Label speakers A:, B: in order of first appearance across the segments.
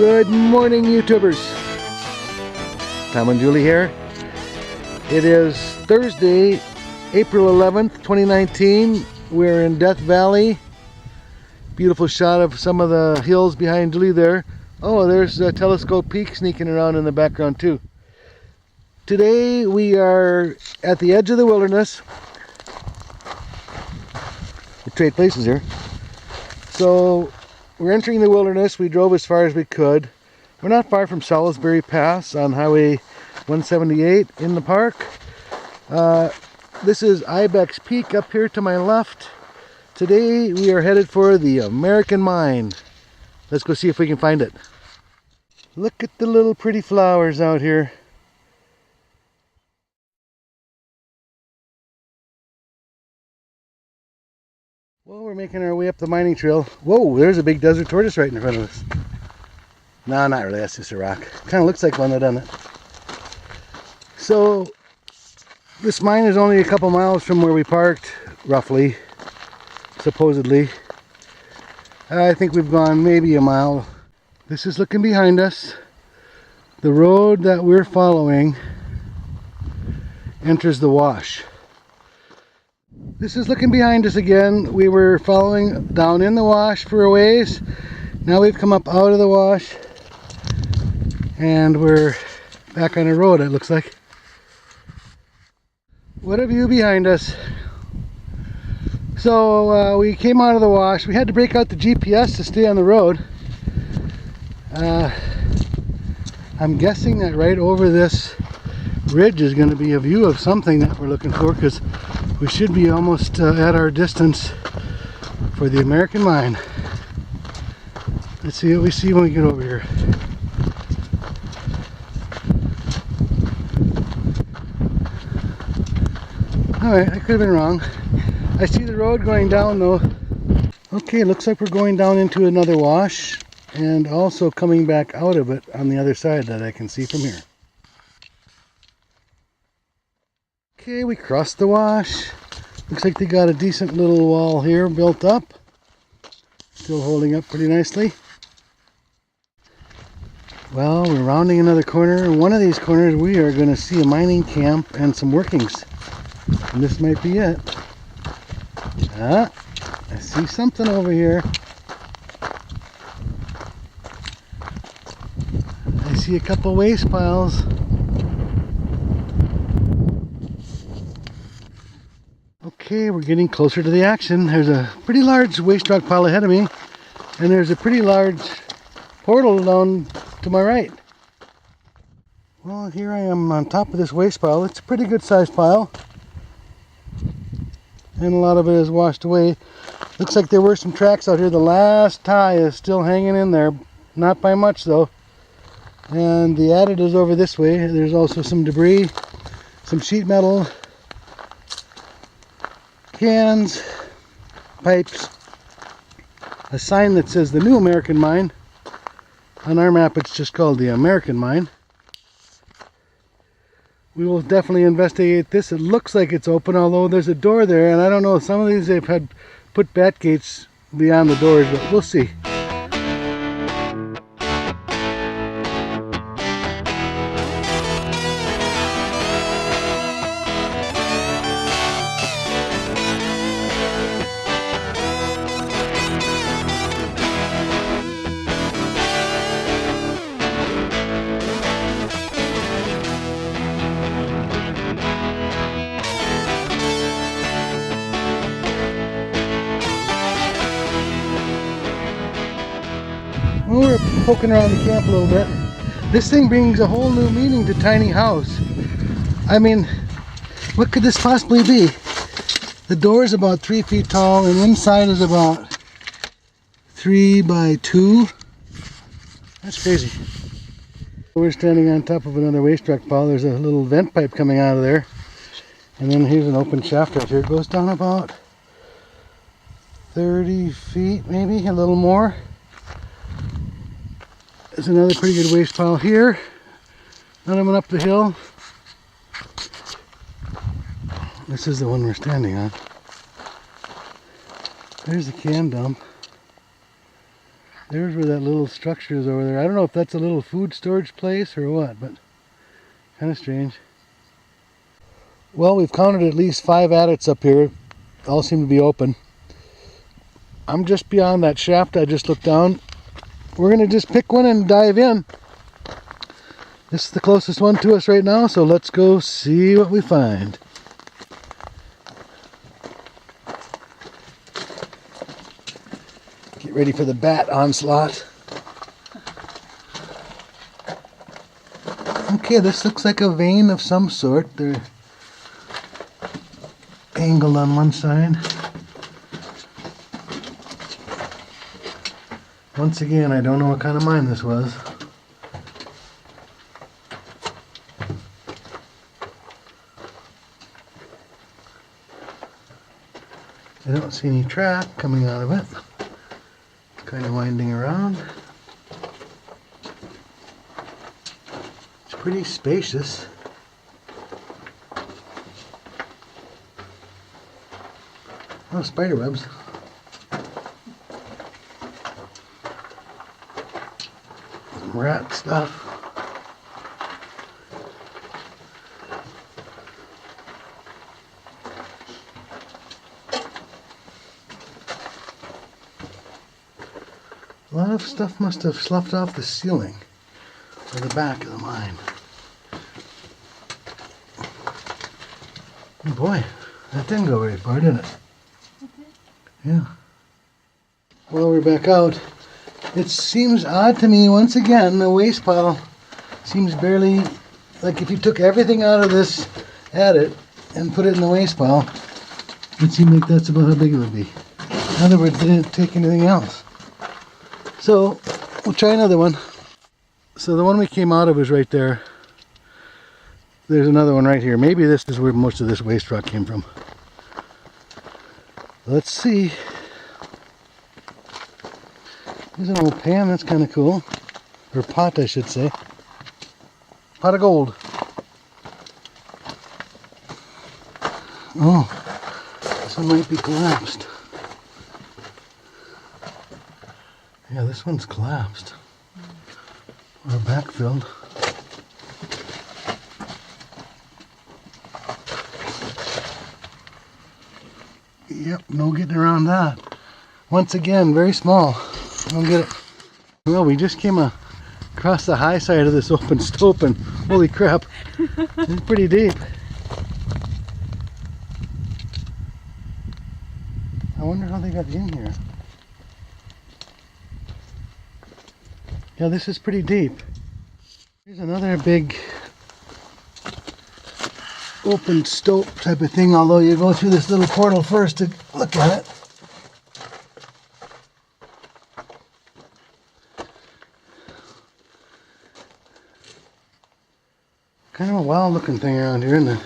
A: Good morning, YouTubers. Tom and Julie here. It is Thursday, April 11th, 2019. We're in Death Valley. Beautiful shot of some of the hills behind Julie there. Oh, there's a Telescope Peak sneaking around in the background too. Today we are at the edge of the wilderness. We trade places here. So we're entering the wilderness. We drove as far as we could. We're not far from Salisbury Pass on Highway 178 in the park. This is Ibex Peak up here to my left. Today we are headed for the American Mine. Let's go see if we can find it. Look at the little pretty flowers out here. Well, we're making our way up the mining trail. Whoa, there's a big desert tortoise right in front of us. No, not really, that's just a rock. Kind of looks like one, doesn't it? So, this mine is only a couple miles from where we parked, roughly, supposedly. I think we've gone maybe a mile. This is looking behind us. The road that we're following enters the wash. This is looking behind us again. We were following down in the wash for a ways. Now we've come up out of the wash and we're back on the road, it looks like. What a view behind us. So we came out of the wash. We had to break out the GPS to stay on the road. I'm guessing that right over this ridge is going to be a view of something that we're looking for, because we should be almost at our distance for the American Mine. Let's see what we see when we get over here. Alright, I could have been wrong. I see the road going down though. Okay, looks like we're going down into another wash and also coming back out of it on the other side that I can see from here. Okay, we crossed the wash. Looks like they got a decent little wall here built up. Still holding up pretty nicely. Well, we're rounding another corner. In one of these corners we are going to see a mining camp and some workings. And this might be it. Ah, I see something over here. I see a couple waste piles. Okay, we're getting closer to the action. There's a pretty large waste rock pile ahead of me, and there's a pretty large portal down to my right. Well, here I am on top of this waste pile. It's a pretty good sized pile, and a lot of it is washed away. Looks like there were some tracks out here. The last tie is still hanging in there, not by much though. And the adit is over this way. There's also some debris, some sheet metal, cans, pipes, a sign that says the New American Mine. On our map it's just called the American Mine. We will definitely investigate this. It looks like it's open, although there's a door there, and I don't know, some of these they've had put bat gates beyond the doors, but we'll see. Well, we're poking around the camp a little bit. This thing brings a whole new meaning to tiny house. I mean, what could this possibly be? The door is about 3 feet tall and inside is about 3 by 2. That's crazy. We're standing on top of another waste rock pile. There's a little vent pipe coming out of there. And then here's an open shaft right here. It goes down about 30 feet, maybe a little more. There's another pretty good waste pile here. Another one up the hill. This is the one we're standing on. There's the can dump. There's where that little structure is over there. I don't know if that's a little food storage place or what, but kind of strange. Well, we've counted at least 5 adits up here. All seem to be open. I'm just beyond that shaft I just looked down. We're going to just pick one and dive in. This is the closest one to us right now, so let's go see what we find. Get ready for the bat onslaught. Okay, this looks like a vein of some sort. They're angled on one side. Once again, I don't know what kind of mine this was. I don't see any track coming out of it. It's kind of winding around. It's pretty spacious. Oh, spider webs. Some rat stuff. A lot of stuff must have sloughed off the ceiling or the back of the mine. Oh boy, that didn't go very far, did it? Yeah. Well, we're back out. It seems odd to me, once again, the waste pile seems barely, like if you took everything out of this adit and put it in the waste pile, it seemed like that's about how big it would be. In other words, they didn't take anything else. So, we'll try another one. So the one we came out of is right there. There's another one right here. Maybe this is where most of this waste rock came from. Let's see. There's an old pan, that's kind of cool. Or pot, I should say. Pot of gold. Oh, this one might be collapsed. Yeah, this one's collapsed. Or backfilled. Yep, no getting around that. Once again, very small. I don't get it. Well, we just came across the high side of this open stope and holy crap, it's pretty deep. I wonder how they got in here. Yeah, this is pretty deep. Here's another big open stope type of thing, although you go through this little portal first to look at it. Kind of a wild looking thing around here, isn't it?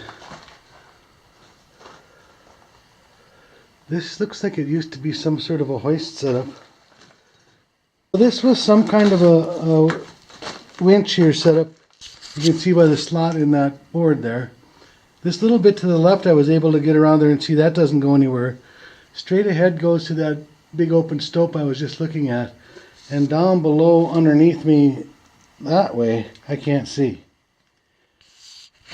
A: This looks like it used to be some sort of a hoist setup. This was some kind of a winch here set up. You can see by the slot in that board there. This little bit to the left I was able to get around there and see that doesn't go anywhere. Straight ahead goes to that big open stope I was just looking at. And down below underneath me that way I can't see.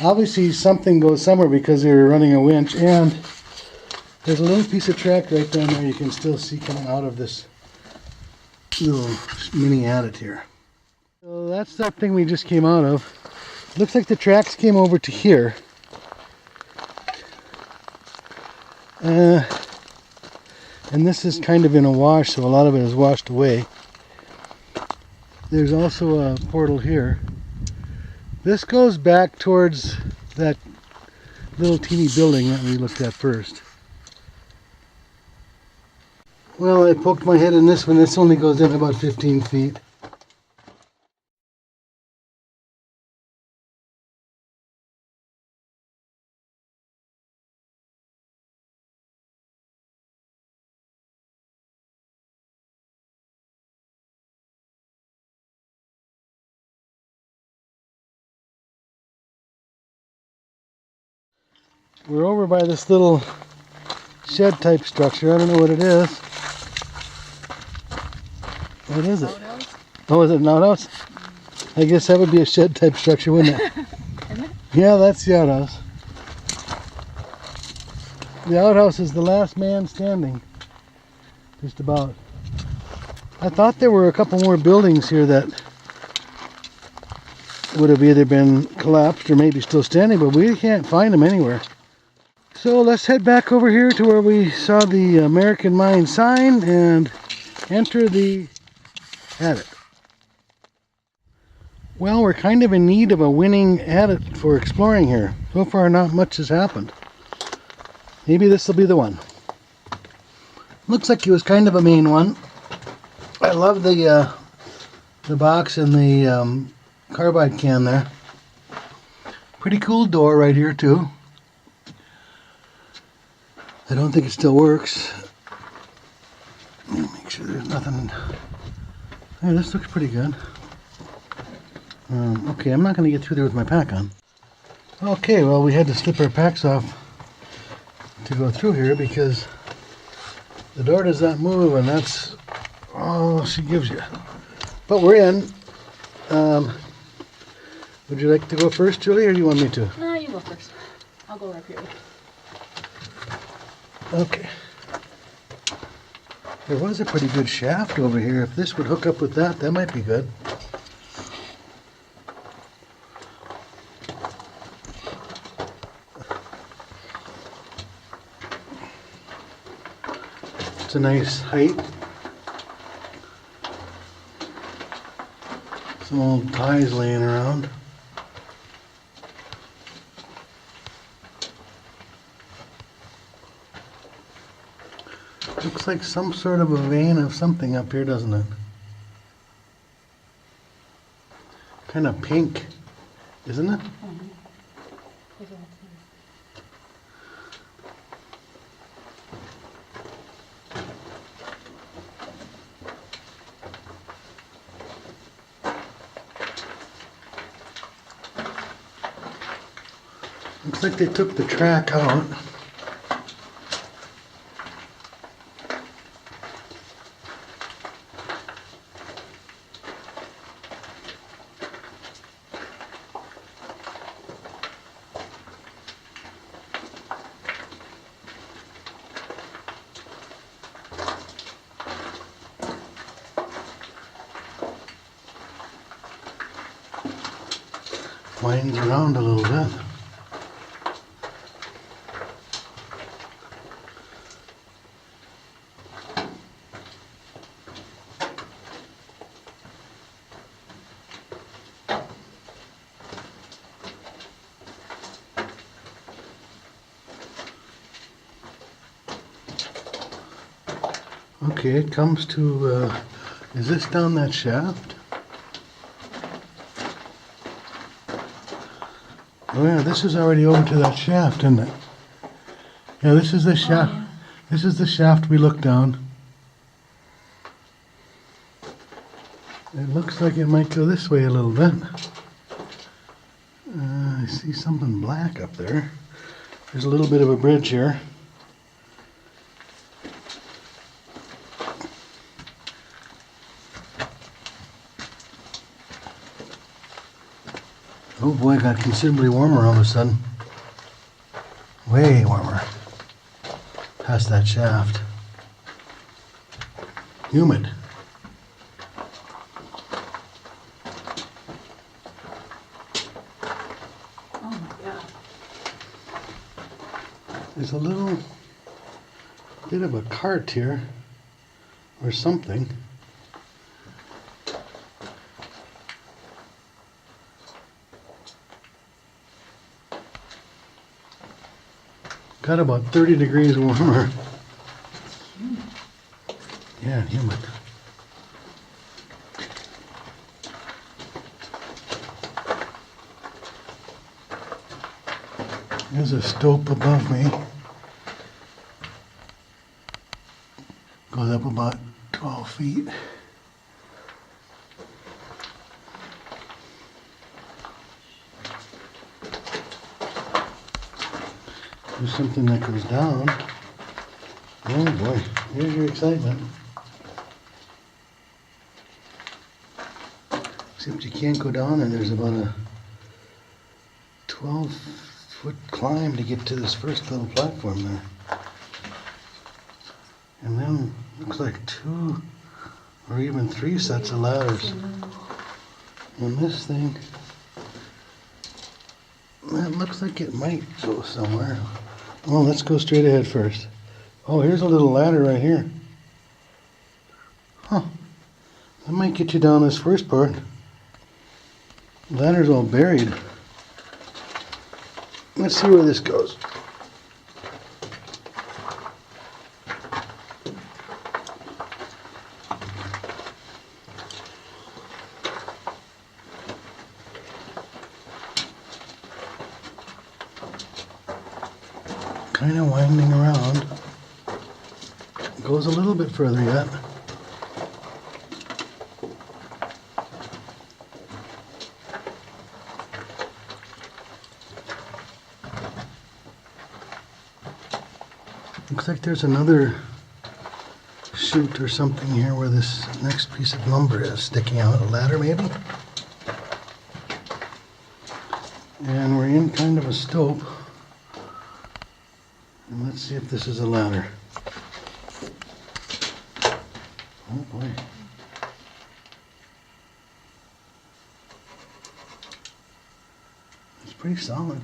A: Obviously something goes somewhere because they were running a winch, and there's a little piece of track right down there you can still see coming out of this little mini adit here. So that's that thing we just came out of. Looks like the tracks came over to here. And this is kind of in a wash, so a lot of it is washed away. There's also a portal here. This goes back towards that little teeny building that we looked at first. Well, I poked my head in this one. This only goes in about 15 feet. We're over by this little shed type structure. I don't know what it is. What is it?
B: Outhouse.
A: Oh, is it an outhouse? I guess that would be a shed type structure, wouldn't it?
B: Isn't it?
A: Yeah, that's the outhouse. The outhouse is the last man standing. Just about. I thought there were a couple more buildings here that would have either been collapsed or maybe still standing, but we can't find them anywhere. So let's head back over here to where we saw the American Mine sign and enter the adit. Well, we're kind of in need of a winning adit for exploring here. So far, not much has happened. Maybe this will be the one. Looks like it was kind of a main one. I love the box and the carbide can there. Pretty cool door right here too. I don't think it still works. Let me make sure there's nothing. Hey, this looks pretty good. Okay, I'm not going to get through there with my pack on. Okay, well, we had to slip our packs off to go through here because the door does not move, and that's all she gives you. But we're in. Would you like to go first, Julie, or do you want me to?
B: No, you go first. I'll go right here.
A: Okay. There was a pretty good shaft over here. If this would hook up with that, that might be good. It's a nice height. Some old ties laying around. Looks like some sort of a vein of something up here, doesn't it? Kind of pink, isn't it? Looks like they took the track out. Winds around a little bit. Okay, it comes to, is this down that shaft? Oh yeah, this is already over to that shaft, isn't it? Yeah, this is the shaft. Oh, yeah. This is the shaft we looked down. It looks like it might go this way a little bit. I see something black up there. There's a little bit of a bridge here. Oh boy, it got considerably warmer all of a sudden. Way warmer. Past that shaft. Humid.
B: Oh my God.
A: There's a little bit of a cart here, or something. Got about 30 degrees warmer. Yeah, humid. There's a stope above me. Goes up about 12 feet. There's something that goes down. Oh boy, here's your excitement. Except you can't go down there. There's about a 12-foot climb to get to this first little platform there. And then looks like 2 or even 3 sets of ladders. And this thing, that looks like it might go somewhere. Oh, let's go straight ahead first. Oh, here's a little ladder right here. Huh. That might get you down this first part. The ladder's all buried. Let's see where this goes. Kind of winding around. Goes a little bit further yet. Looks like there's another chute or something here where this next piece of lumber is sticking out. A ladder maybe? And we're in kind of a stope. And let's see if this is a ladder. Oh boy. It's pretty solid.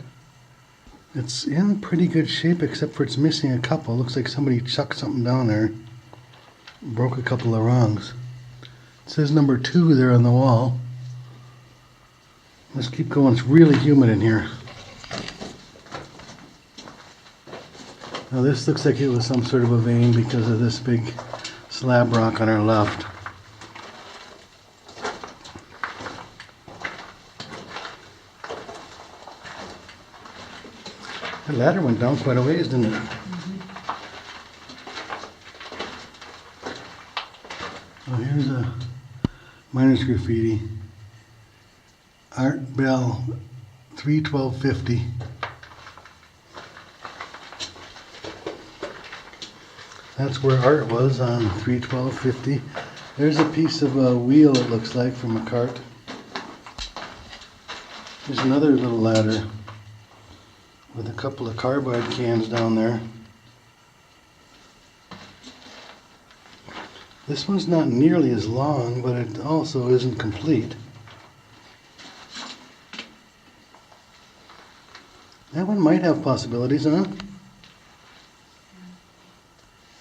A: It's in pretty good shape except for it's missing a couple. Looks like somebody chucked something down there. Broke a couple of rungs. It says number 2 there on the wall. Let's keep going. It's really humid in here. Now this looks like it was some sort of a vein because of this big slab rock on our left. The ladder went down quite a ways, didn't it? Oh, here's a miner's graffiti. Art Bell 31250. That's where Art was on 31250. There's a piece of a wheel, it looks like, from a cart. There's another little ladder with a couple of cardboard cans down there. This one's not nearly as long, but it also isn't complete. That one might have possibilities, huh?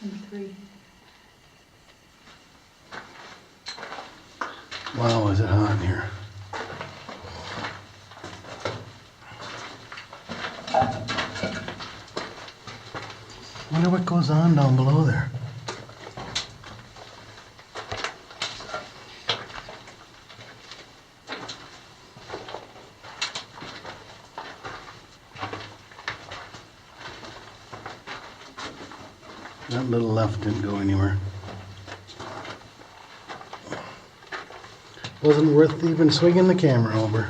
B: Number 3.
A: Wow, is it hot in here. Wonder what goes on down below there. That little left didn't go anywhere. Wasn't worth even swinging the camera over.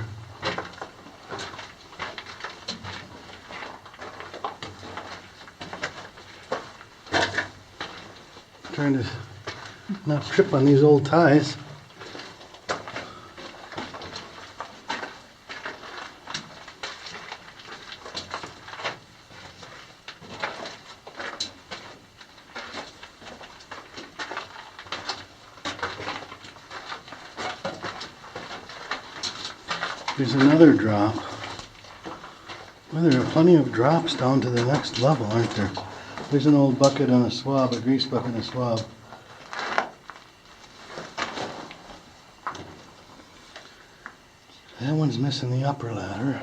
A: Trying to not trip on these old ties. There's another drop. Well, there are plenty of drops down to the next level, aren't there? There's an old bucket and a swab, a grease bucket and a swab. That one's missing the upper ladder.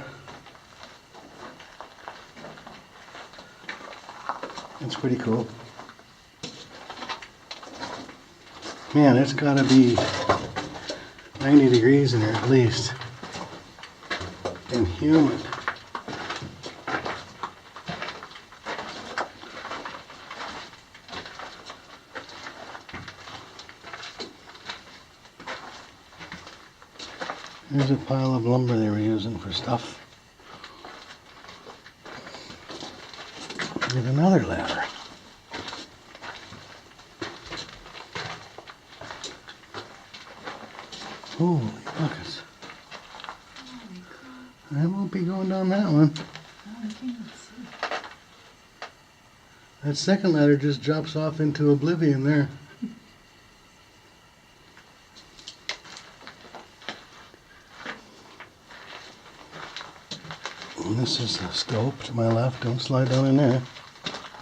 A: That's pretty cool. Man, it's gotta be 90 degrees in here at least. And humid. There's a pile of lumber they were using for stuff. There's another ladder. Holy buckets. I won't be going down that one.
B: Oh, I can't even see.
A: That second ladder just drops off into oblivion there. And this is a scope to my left. Don't slide down in there,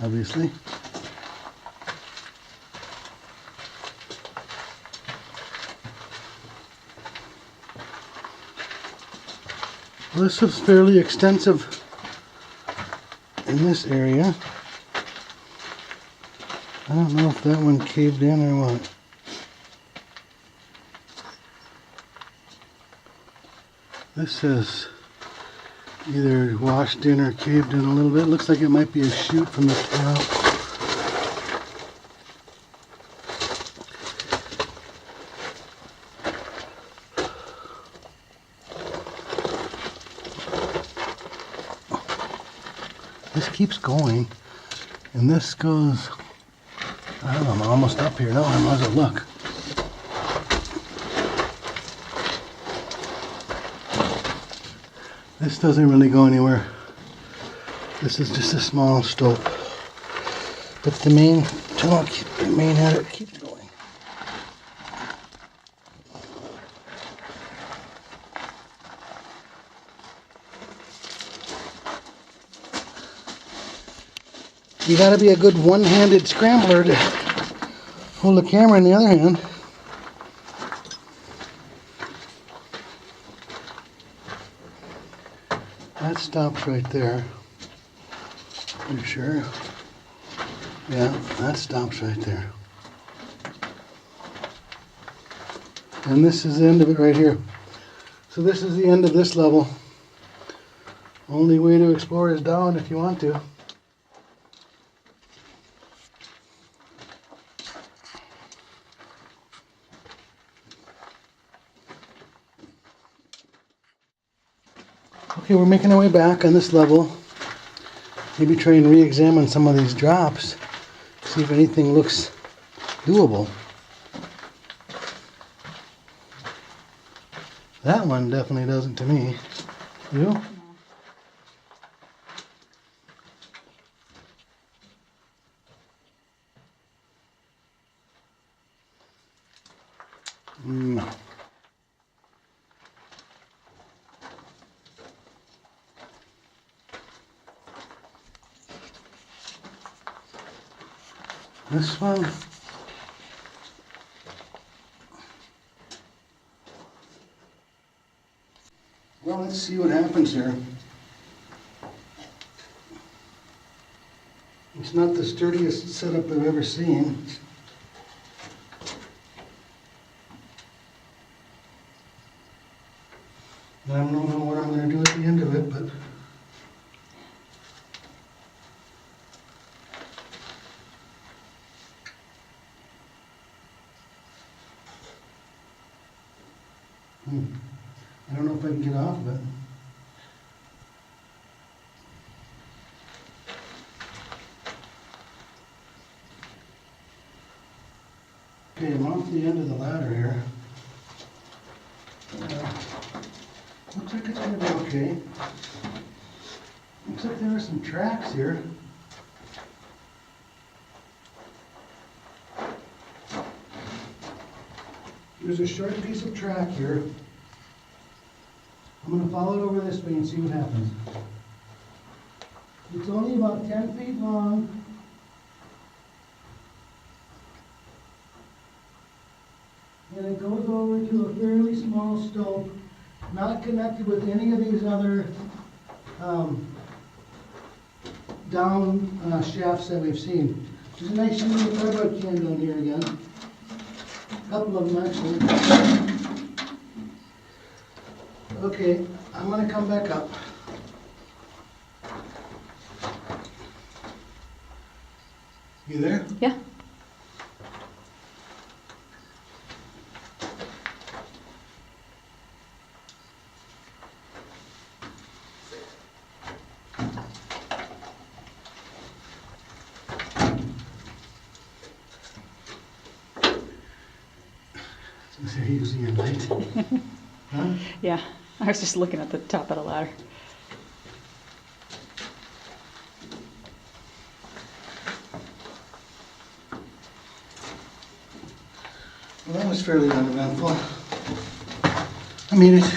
A: obviously. Well, this is fairly extensive in this area. I don't know if that one caved in or what. This is either washed in or caved in a little bit. Looks like it might be a chute from the top. This keeps going, and this goes, I don't know, I'm almost up here now. I might as well look. This doesn't really go anywhere. This is just a small stope. But the main tunnel, the main adit keeps going. You gotta be a good one-handed scrambler to hold the camera in the other hand. That stops right there. Pretty sure. Yeah, that stops right there. And this is the end of it right here. So this is the end of this level. Only way to explore is down if you want to. Okay, we're making our way back on this level. Maybe try and re-examine some of these drops. See if anything looks doable. That one definitely doesn't to me. You? No. This one. Well, let's see what happens here. It's not the sturdiest setup I've ever seen. I don't know what I'm going to do at the end of it, but I don't know if I can get off of it. Okay, I'm off the end of the ladder here. Looks like it's going to be okay. Looks like there are some tracks here. There's a short piece of track here. I'm going to follow it over this way and see what happens. It's only about 10 feet long. And it goes over to a fairly small stope, not connected with any of these other down shafts that we've seen. There's a nice little cardboard can down here again. A couple of them actually. Okay, I'm going to come back up. You there?
B: Yeah.
A: Are you using your light? Huh?
B: Yeah. I was just looking at the top of the ladder.
A: Well, that was fairly uneventful. I made it.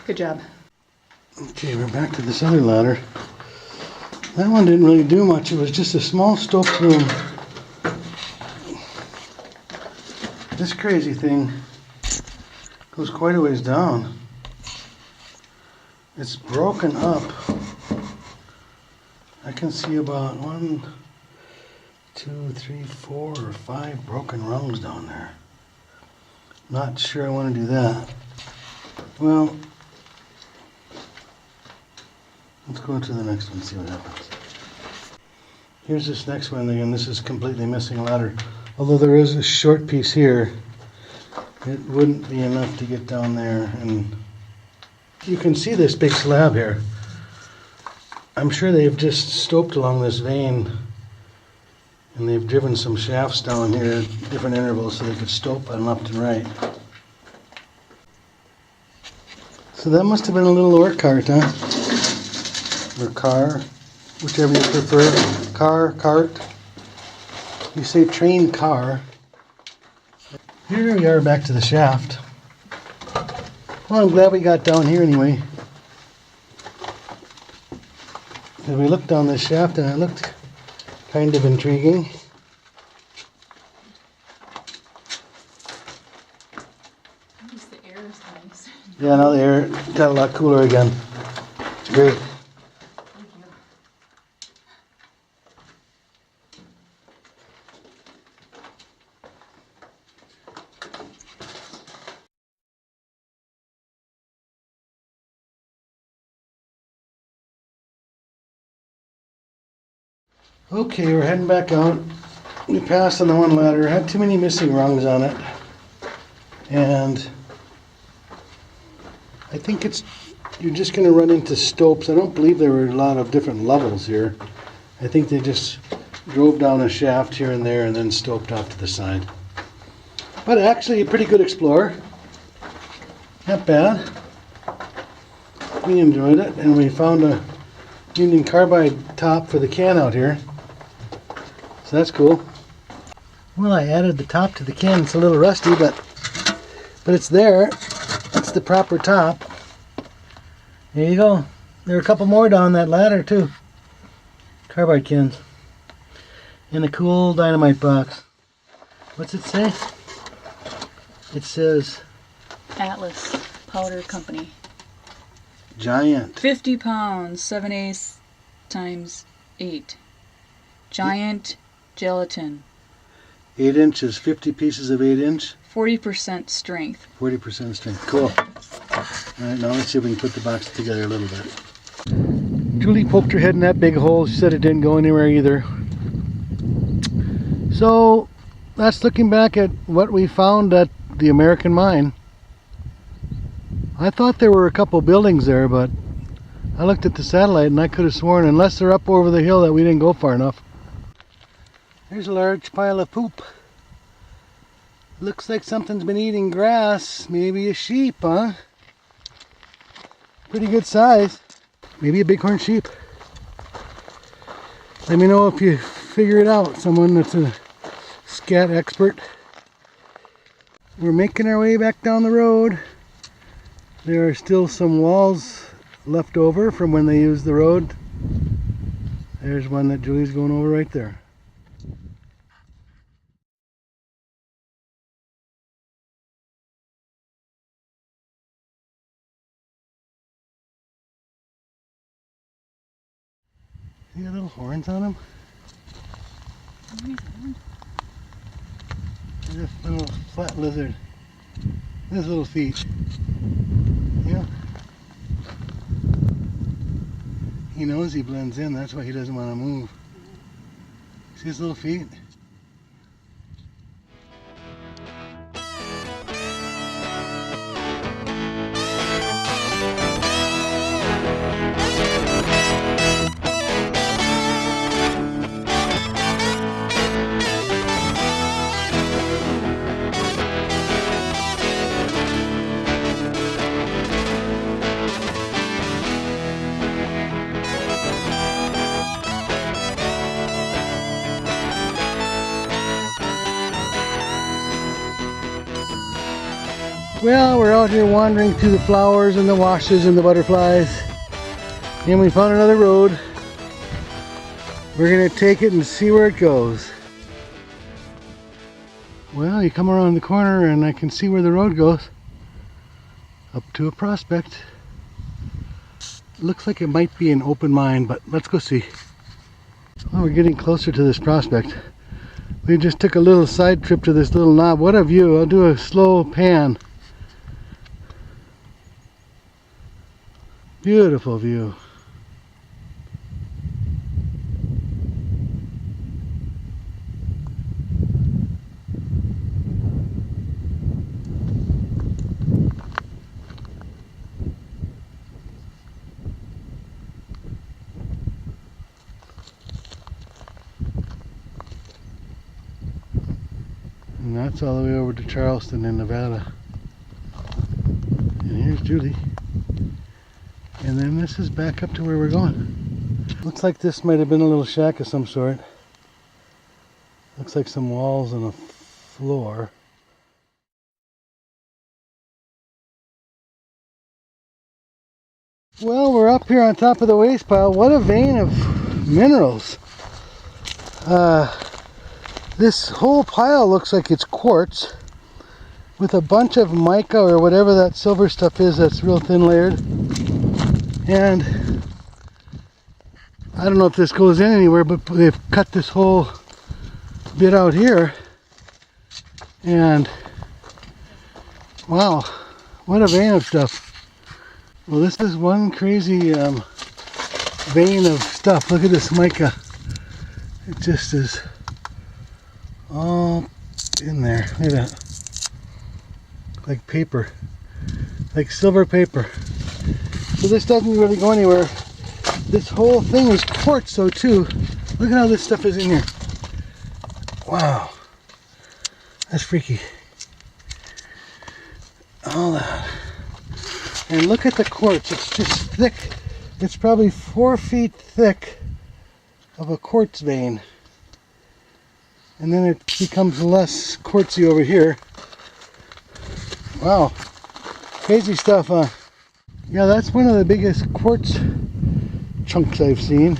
B: Good job.
A: Okay, we're back to this other ladder. That one didn't really do much. It was just a small stoked room. This crazy thing goes quite a ways down. It's broken up. I can see about 1, 2, 3, 4, or 5 broken rungs down there. Not sure I want to do that. Well, let's go to the next one and see what happens. Here's this next one again. This is completely missing a ladder. Although there is a short piece here, it wouldn't be enough to get down there. And you can see this big slab here. I'm sure they've just stoped along this vein, and they've driven some shafts down here at different intervals so they could stope on left and right. So that must have been a little ore cart, huh? Or car, whichever you prefer. Car, cart. You say train car. Here we are back to the shaft. Well, I'm glad we got down here anyway. Because we looked down this shaft and it looked kind of intriguing.
B: At least the air is nice.
A: Yeah, now the air got a lot cooler again. It's great.
B: Thank you.
A: Okay, we're heading back out. We passed on the one ladder. Had too many missing rungs on it. And I think you're just going to run into stopes. I don't believe there were a lot of different levels here. I think they just drove down a shaft here and there and then stoped off to the side. But actually a pretty good explorer. Not bad. We enjoyed it, and we found a Union Carbide top for the can out here. So that's cool. Well, I added the top to the can. It's a little rusty, but it's there. It's the proper top. There you go. There are a couple more down that ladder too. Carbide cans. In a cool dynamite box. What's it say? It says
B: Atlas Powder Company.
A: Giant.
B: 50 pounds, 7/8 times 8. Giant gelatin.
A: 8 inches, 50 pieces of 8 inch.
B: 40% strength.
A: 40% strength. Cool. Alright, now let's see if we can put the box together a little bit. Julie poked her head in that big hole. She said it didn't go anywhere either. So that's looking back at what we found at the American mine. I thought there were a couple buildings there, but I looked at the satellite and I could have sworn, unless they're up over the hill, that we didn't go far enough. There's a large pile of poop. Looks like something's been eating grass. Maybe a sheep, huh? Pretty good size. Maybe a bighorn sheep. Let me know if you figure it out. Someone that's a scat expert. We're making our way back down the road. There are still some walls left over from when they used the road. There's one that Julie's going over right there. See the little horns on him? There's a little flat lizard. His little feet. Yeah. He knows he blends in, that's why he doesn't want to move. See his little feet? Well, we're out here wandering through the flowers and the washes and the butterflies. And we found another road. We're gonna take it and see where it goes. Well, you come around the corner and I can see where the road goes. Up to a prospect. Looks like it might be an open mine, but let's go see. Well, we're getting closer to this prospect. We just took a little side trip to this little knob. What a view. I'll do a slow pan. Beautiful view. And that's all the way over to Charleston in Nevada. And here's Julie. And then this is back up to where we're going. Looks like this might have been a little shack of some sort. Looks like some walls and a floor. Well, we're up here on top of the waste pile. What a vein of minerals. This whole pile looks like it's quartz with a bunch of mica or whatever that silver stuff is that's real thin layered. And I don't know if this goes in anywhere, but they've cut this whole bit out here. And wow, what a vein of stuff. Well, this is one crazy vein of stuff. Look at this mica. It just is all in there. Look at that. Like paper. Like silver paper. So this doesn't really go anywhere. This whole thing is quartz though too. Look at how this stuff is in here. Wow. That's freaky. All that. And look at the quartz. It's just thick. It's probably 4 feet thick of a quartz vein. And then it becomes less quartzy over here. Wow. Crazy stuff, huh? Yeah, that's one of the biggest quartz chunks I've seen.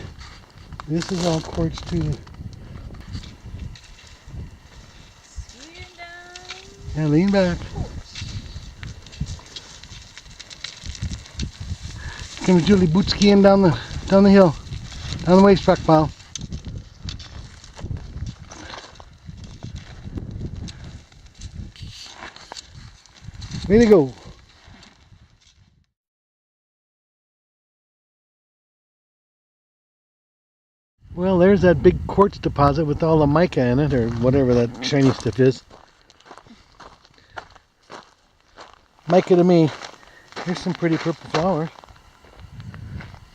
A: This is all quartz too. Yeah, lean back. Comes Julie boot skiing down the hill, down the waste rock pile. Way to go. Well, there's that big quartz deposit with all the mica in it, or whatever that shiny stuff is. Mica to me. Here's some pretty purple flowers.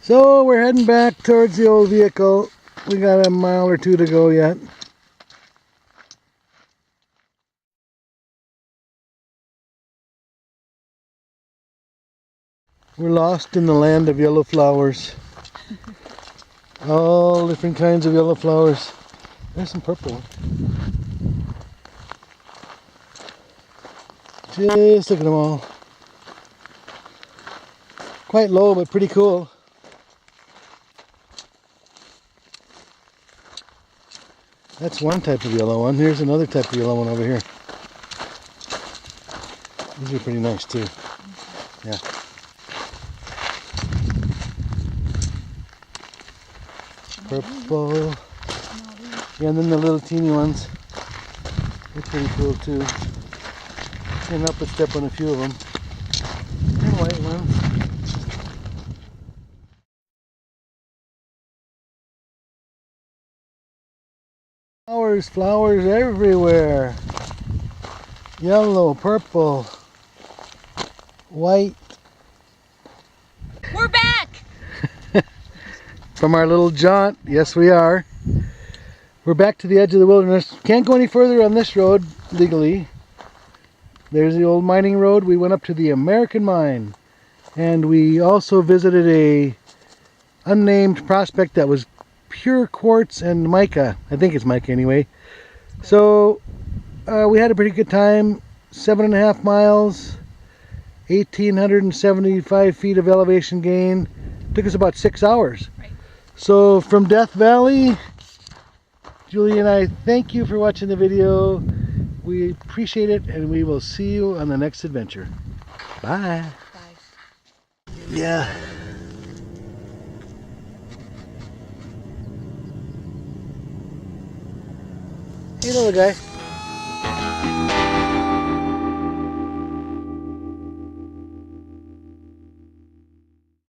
A: So we're heading back towards the old vehicle. We got a mile or two to go yet. We're lost in the land of yellow flowers. All different kinds of yellow flowers. There's some purple. Just look at them all. Quite low, but pretty cool. That's one type of yellow one. Here's another type of yellow one over here. These are pretty nice too. Yeah. Purple. Yeah, and then the little teeny ones. They're pretty cool too. And up a step on a few of them. And white ones. Flowers, flowers everywhere. Yellow, purple, white.
B: We're back!
A: From our little jaunt, yes we are. We're back to the edge of the wilderness. Can't go any further on this road legally. There's the old mining road. We went up to the American mine. And we also visited a unnamed prospect that was pure quartz and mica. I think it's mica anyway. So we had a pretty good time. 7.5 miles. 1,875 feet of elevation gain. Took us about 6 hours.
B: Right.
A: So from Death Valley, Julie and I thank you for watching the video. We appreciate it, and we will see you on the next adventure. Bye.
B: Bye.
A: Yeah. Hey, little guy.